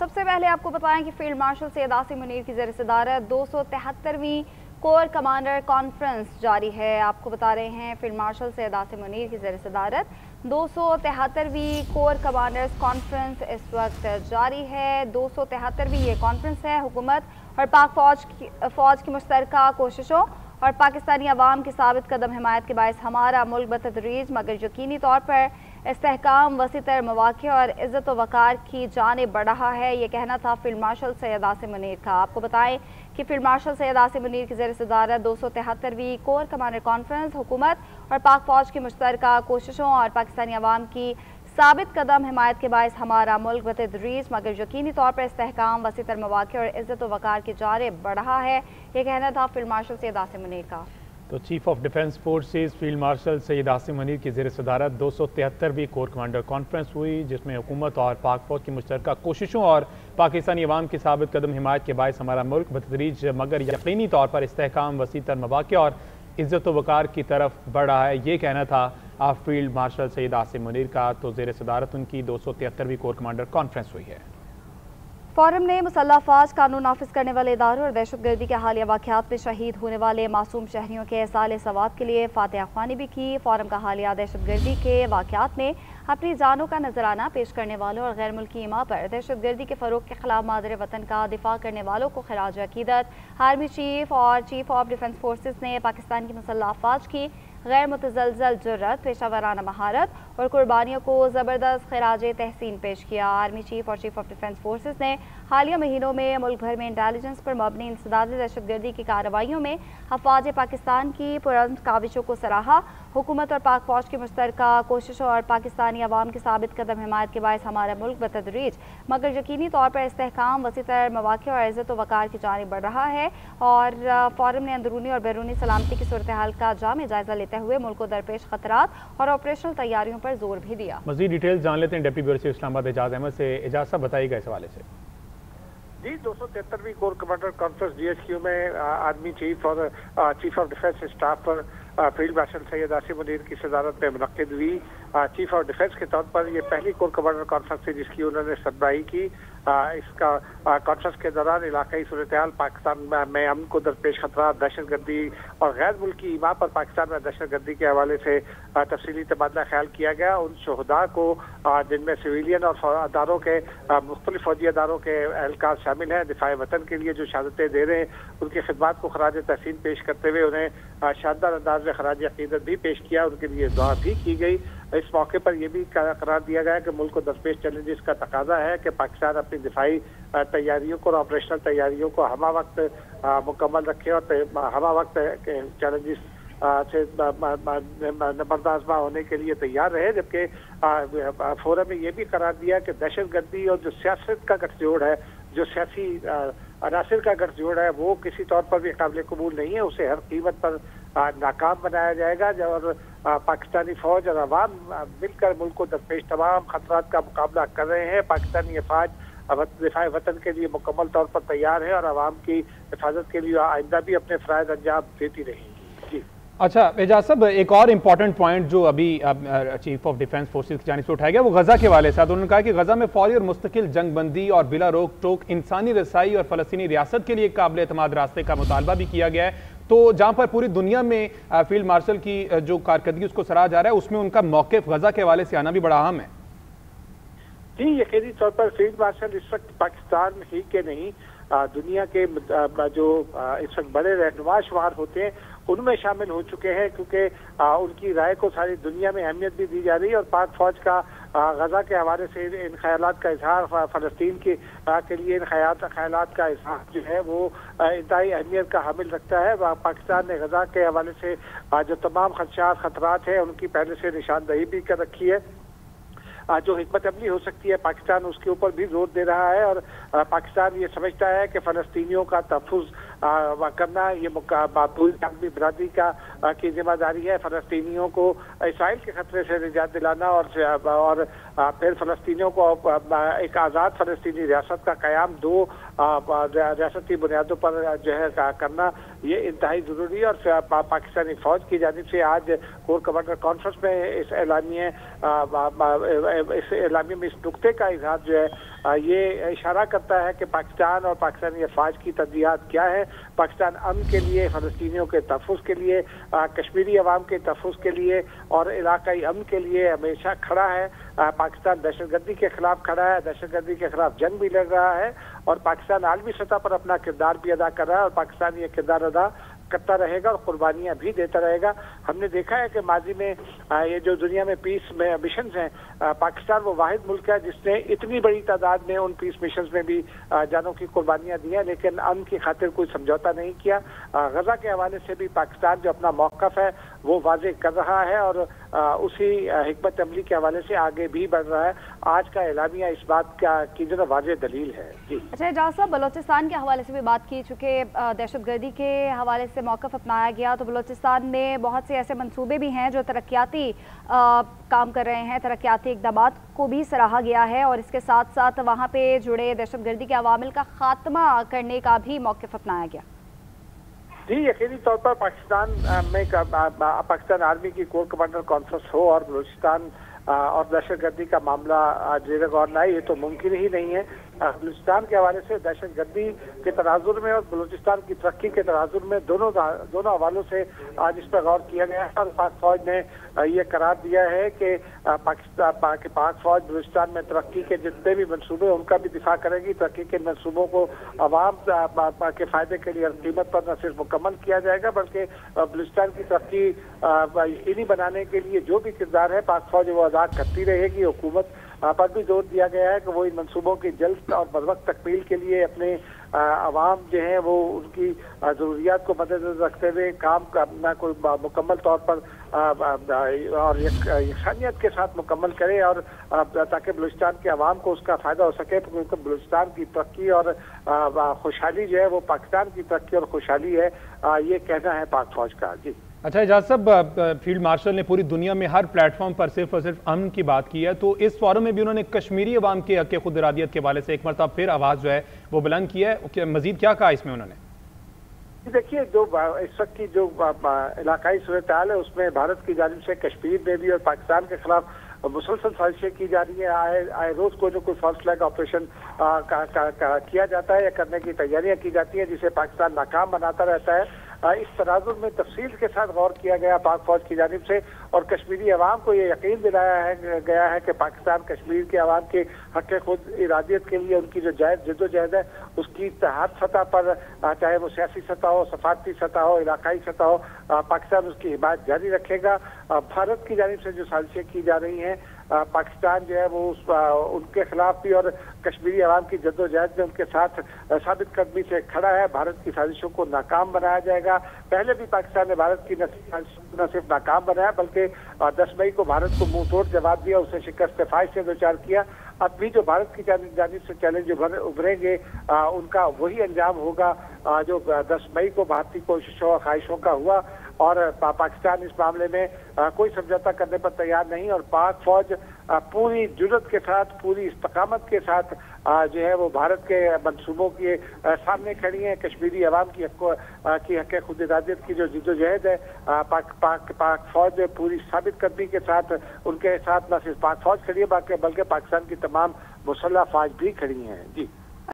सबसे पहले आपको बताएं कि फील्ड मार्शल सैयद आसिम मुनीर की ज़ेर सदारत 273वीं कोर कमांडर कॉन्फ्रेंस जारी है। आपको बता रहे हैं फील्ड मार्शल सैयद आसिम मुनीर की ज़ेर सदारत 273वीं कोर कमांडर्स कॉन्फ्रेंस इस वक्त जारी है। 273वीं ये कॉन्फ्रेंस है। हुकूमत और पाक फ़ौज की मुश्तरका कोशिशों और पाकिस्तानी अवाम की साबित कदम हिमायत के बायस हमारा मुल्क बतदरीज मगर यकीनी तौर पर इस्तेहकाम, वसी तर मौक़े और इज़्ज़त व वक़ार की जानिब बढ़ रहा है। ये कहना था फील्ड मार्शल सैयद आसिम मुनीर का। आपको बताएं कि फील्ड मार्शल सैयद आसिम मुनीर की ज़ेर सदारत 273वीं कोर कमांडर कॉन्फ्रेंस हुकूमत और पाक फ़ौज की मुश्तरका कोशिशों और पाकिस्तानी अवाम की साबित कदम हिमायत के बायस हमारा मुल्क बतदरीज मगर यकीनी तौर पर इस्तेहकाम, वसी तर मौक़े और इज़्ज़त व वक़ार की जानिब बढ़ रहा है। ये कहना था फील्ड मार्शल सैयद आसिम मुनीर का। तो chief of defence forces field marshal Syed Asim Munir की ज़ेर सदारत 273वीं कोर कमांडर कॉन्फ्रेंस हुई, जिसमें हुकूमत और पाक फ़ौज की मुश्तरका कोशिशों और पाकिस्तानी अवाम की साबित कदम हिमायत के बायस हमारा मुल्क बतदरीज मगर यकीनी तौर पर इस्तेहकाम, वसी तर मौक़े और इज़्ज़त व वक़ार की तरफ बढ़ रहा है। ये कहना था फील्ड मार्शल सैयद आसिम मुनीर का। तो ज़ेर सदारत उनकी 273वीं कोर कमांडर कॉन्फ्रेंस हुई है। फोरम ने मुसल्लह अफ़वाज, कानून नाफिज करने वाले इदारों और दहशतगर्दी के हालिया वाक़यात में शहीद होने वाले मासूम शहरियों के साल सवाब के लिए फातिहा ख्वानी भी की। फोरम का हालिया दहशतगर्दी के वाक़यात में अपनी जानों का नजराना पेश करने वालों और गैर मुल्की इमा पर दहशतगर्दी के फ़रोग़ के खिलाफ मादर वतन का दिफा करने वालों को खराज अकीदत आर्मी चीफ और चीफ ऑफ डिफेंस फोर्सेस ने पाकिस्तान की मुसल्लह अफ़वाज की गैर मुतज़लज़ल जुर्रत, पेशावराना महारत और कुर्बानियों को ज़बरदस्त खराज तहसीन पेश किया। आर्मी चीफ और चीफ ऑफ डिफेंस फोर्सेस ने हालिया महीनों में मुल्क भर में इंटेलिजेंस पर मबनी इंसदादी दहशतगर्दी की कार्रवाइयों में अफ़वाज पाकिस्तान की पुरअज़्म काविशों को सराहा। हुकूमत और पाक फ़ौज की मुश्तरका कोशिशों और पाकिस्तानी अवाम की साबित कदम हिमायत के बायस हमारा मुल्क बतदरीज मगर यकीनी तौर पर इस्तेहकाम, वसी तर मौक़े और इज़्ज़त व वक़ार की जानिब बढ़ रहा है। और फ़ोरम ने अंदरूनी और बैरूनी सलामती की सूरत हाल का जामे जायज़ा लेते हुए मुल्क को दरपेश खतरात और ऑपरेशनल तैयारियों पर जोर भी दिया। मज़ीद डिटेल जान लेते हैं deputy bureau chief Islamabad Ejaz Ahmed से। एजाज साहब बताइएगा इस हवाले से। जी, 273वीं कोर कमांडर कॉन्फ्रेंस DHQ में आर्मी चीफ और चीफ ऑफ डिफेंस स्टाफ पर फील्ड मार्शल सैयद आसिम मुनीर की सदारत में मुनक्किद हुई। चीफ ऑफ डिफेंस के तौर पर ये पहली कोर कमांडर कॉन्फ्रेंस थी जिसकी उन्होंने सरबराही की। इसका कॉन्फ्रेंस के दौरान इलाकाई सूरत हाल, पाकिस्तान में अमन को दरपेश खतरा, दहशतगर्दी और गैर मुल्की इमा पर पाकिस्तान में दहशतगर्दी के हवाले से तफसीली तबादला ख्याल किया गया। उन शहदा को जिनमें सिविलियन और अदारों के मुख्तलिफ फौजी अदारों के एहलकार शामिल हैं, दिफाए वतन के लिए जो शहादतें दे रहे हैं, उनकी खिदमत को खराज तहसीन पेश करते हुए उन्हें शानदार अंदाज में खराज अकीदत भी पेश किया। उनके लिए दुआ भी की गई। इस मौके पर यह भी करार दिया गया कि मुल्क को दरपेश चैलेंजेस का तकाजा है कि पाकिस्तान अपनी दिफाई तैयारियों को और ऑपरेशनल तैयारियों को हमा वक्त मुकम्मल रखे और हमा वक्त चैलेंजेस से बर्दाश्त होने के लिए तैयार रहे। जबकि फोरम में यह भी करार दिया कि दहशतगर्दी और जो सियासत का गठजोड़ है, जो सियासी अनासिर का गठजोड़ है, वो किसी तौर पर भी काबिल कबूल नहीं है। उसे हर कीमत पर नाकाम बनाया जाएगा। और पाकिस्तानी फौज और अवाम मिलकर मुल्क को दरपेश तमाम खतरात का मुकाबला कर रहे हैं। पाकिस्तानी अफवाज दिफाए वतन के लिए मुकम्मल तौर पर तैयार है और अवाम की हिफाजत के लिए आइंदा भी अपने फ़राइज़ अंजाम देती रहेंगी। जी अच्छा एजाज साहब, एक और इम्पॉर्टेंट पॉइंट जो अभी चीफ ऑफ डिफेंस फोर्सेस की जानिब से उठाया गया वो गजा के वाले साथ। उन्होंने कहा कि गजा में फौरी और मुस्तकिल जंग बंदी और बिला रोक टोक इंसानी रसाई और फ़लस्तीनी रियासत के लिए काबिल एतमाद रास्ते का मुतालबा भी किया गया है। तो जहां पर पूरी दुनिया में फील्ड मार्शल की जो कारकर्दगी उसको सराहा जा रहा है, उसमें उनका मौक़िफ़ गजा के हवाले से आना भी बड़ा अहम है। जी, यकीनी तौर पर फील्ड मार्शल इस वक्त पाकिस्तान ही के नहीं दुनिया के जो इस वक्त बड़े रहनुमा शुमार होते हैं उनमें शामिल हो चुके हैं, क्योंकि उनकी राय को सारी दुनिया में अहमियत भी दी जा रही है। और पाक फौज का गजा के हवाले से इन ख्यालात का इजहार, फ़लस्तीन के लिए इन ख्यालात का इजहार जो है वो इंतहाई अहमियत का हामिल रखता है। पाकिस्तान ने गजा के हवाले से जो तमाम खतरात हैं उनकी पहले से निशानदही भी कर रखी है। जो हिकमत अमली हो सकती है पाकिस्तान उसके ऊपर भी जोर दे रहा है। और पाकिस्तान ये समझता है कि फ़लस्तीनियों का तहफ़्फ़ुज़ करना ये पूरी आदमी बरादरी की जिम्मेदारी है। फ़लस्तीनियों को इसराइल के खतरे से निजात दिलाना और फिर फ़लस्तीनियों को एक आज़ाद फ़लस्तीनी रियासत का क़याम 2 रियासती बुनियादों पर जो है करना, ये इंतहाई जरूरी है। और पाकिस्तानी फौज की जानिब से आज कोर कमांडर कॉन्फ्रेंस में इस एलामिया में इस नुक्ते का इजहार जो है ये इशारा करता है कि पाकिस्तान और पाकिस्तानी अफवाज की तरजीहात क्या है। पाकिस्तान अमन के लिए, फलस्तीनियों के तहफ़्फ़ुज़ के लिए, कश्मीरी अवाम के तहफ़्फ़ुज़ के लिए और इलाकाई अमन के लिए हमेशा खड़ा है। पाकिस्तान दहशतगर्दी के खिलाफ खड़ा है, दहशतगर्दी के खिलाफ जंग भी लड़ रहा है और पाकिस्तान आलमी सतह पर अपना किरदार भी अदा कर रहा है और पाकिस्तान ये किरदार अदा करता रहेगा और कुर्बानियां भी देता रहेगा। हमने देखा है कि माजी में ये जो दुनिया में पीस में मिशंस हैं, पाकिस्तान वो वाहिद मुल्क है जिसने इतनी बड़ी तादाद में उन पीस मिशंस में भी जानों की कुर्बानियां दी हैं, लेकिन अमन की खातिर कोई समझौता नहीं किया। गजा के हवाले से भी पाकिस्तान जो अपना मौक़िफ़ है वो वाज़ेह कर रहा है और उसी हिकमत अमली के हवाले से आगे भी बढ़ रहा है। आज का एलामिया इस बात की जो वाज़ेह दलील है। जी अच्छा एजाज साहब, बलोचिस्तान के हवाले से भी बात की, चूँकि दहशतगर्दी के हवाले से मौक़िफ़ अपनाया गया, तो बलोचिस्तान में बहुत से ऐसे मंसूबे भी हैं जो तरक्याती काम कर रहे हैं, तरक्याती इक़दामात को भी सराहा गया है और इसके साथ साथ वहाँ पे जुड़े दहशतगर्दी के अवामिल का खात्मा करने का भी मौक़िफ़ अपनाया गया। जी, यकीनी तौर पर पाकिस्तान आर्मी की कोर कमांडर कॉन्फ्रेंस हो और बलूचिस्तान और दहशतगर्दी का मामला जेर गौर न आए, ये तो मुमकिन ही नहीं है। बलूचिस्तान के हवाले से दहशतगर्दी के तनाजुर में और बलूचिस्तान की तरक्की के तनाजुर में दोनों हवालों से आज इस पर गौर किया गया है और पाक फौज ने ये करार दिया है कि पाक फौज बलूचिस्तान में तरक्की के जितने भी मनसूबे उनका भी दिफा करेगी। तरक्की के मनसूबों को अवाम के फायदे के लिए कीमत पर न सिर्फ मुकम्मल किया जाएगा बल्कि बलूचिस्तान की तरक्की यकीनी बनाने के लिए जो भी किरदार है पाक फौज वो अदा करती रहेगी। हुकूमत पर भी जोर दिया गया है कि वो इन मंसूबों की जल्द और बरवक्त तकमील के लिए अपने अवाम जो है वो उनकी ज़रूरियात को मद्देनजर रखते हुए काम करना कोई मुकम्मल तौर पर और यकसानियत के साथ मुकम्मल करे और ताकि बलूचिस्तान के अवाम को उसका फ़ायदा हो सके, क्योंकि बलूचिस्तान की तरक्की और खुशहाली जो है वो पाकिस्तान की तरक्की और खुशहाली है, ये कहना है पाक फौज का। जी अच्छा एजाज साहब, फील्ड मार्शल ने पूरी दुनिया में हर प्लेटफॉर्म पर सिर्फ और सिर्फ अमन की बात की है, तो इस फोरम में भी उन्होंने कश्मीरी अवाम के हक़ खुद इरादियत के हवाले से एक मरतबा फिर आवाज़ जो है वो बुलंद किया है। मजीद क्या कहा इसमें उन्होंने? देखिए, जो इस वक्त की जो इलाकाई सूरत हाल है उसमें भारत की जानिब से कश्मीर में भी और पाकिस्तान के खिलाफ मुसलसल साजिशें की जा रही है। आए रोज को जो कोई फर्स्ट फ्लैग ऑपरेशन किया जाता है या करने की तैयारियां की जाती है जिसे पाकिस्तान नाकाम बनाता रहता है। इस तराजुर में तफसील के साथ गौर किया गया पाक फौज की जानिब से और कश्मीरी अवाम को ये यकीन दिलाया गया है कि पाकिस्तान कश्मीर के अवाम के हक़ खुद इरादियत के लिए उनकी जो जायज़ जद्दोजहद है उसकी हर सतह पर, चाहे वो सियासी सतह हो, सफारती सतह हो, इलाकाई सतह हो, पाकिस्तान उसकी हिमायत जारी रखेगा। भारत की जानिब से जो साजिशें की जा रही हैं पाकिस्तान जो है वो उनके खिलाफ भी और कश्मीरी अवाम की जद्दोजहद में उनके साथ साबित कदमी से खड़ा है। भारत की साजिशों को नाकाम बनाया जाएगा। पहले भी पाकिस्तान ने भारत की न सिर्फ नाकाम बनाया बल्कि 10 मई को भारत को मुंह तोड़ जवाब दिया, उसे शिकस्त फाइज से दोचार किया। अब भी जो भारत की जानिब से चैलेंज उभरेंगे उनका वही अंजाम होगा जो 10 मई को भारतीय कोशिशों और ख्वाहिशों का हुआ और पाकिस्तान इस मामले में कोई समझौता करने पर तैयार नहीं और पाक फौज पूरी जुर्रत के साथ, पूरी इस्तकामत के साथ जो है वो भारत के मंसूबों के सामने खड़ी है। कश्मीरी अवाम की हक़ खुद इरादियत की जो जिद्दोजहद है पाक फौज पूरी साबित कदमी के साथ उनके साथ न सिर्फ पाक फौज खड़ी है बल्कि पाकिस्तान की तमाम मुसल्लह फौज भी खड़ी हैं। जी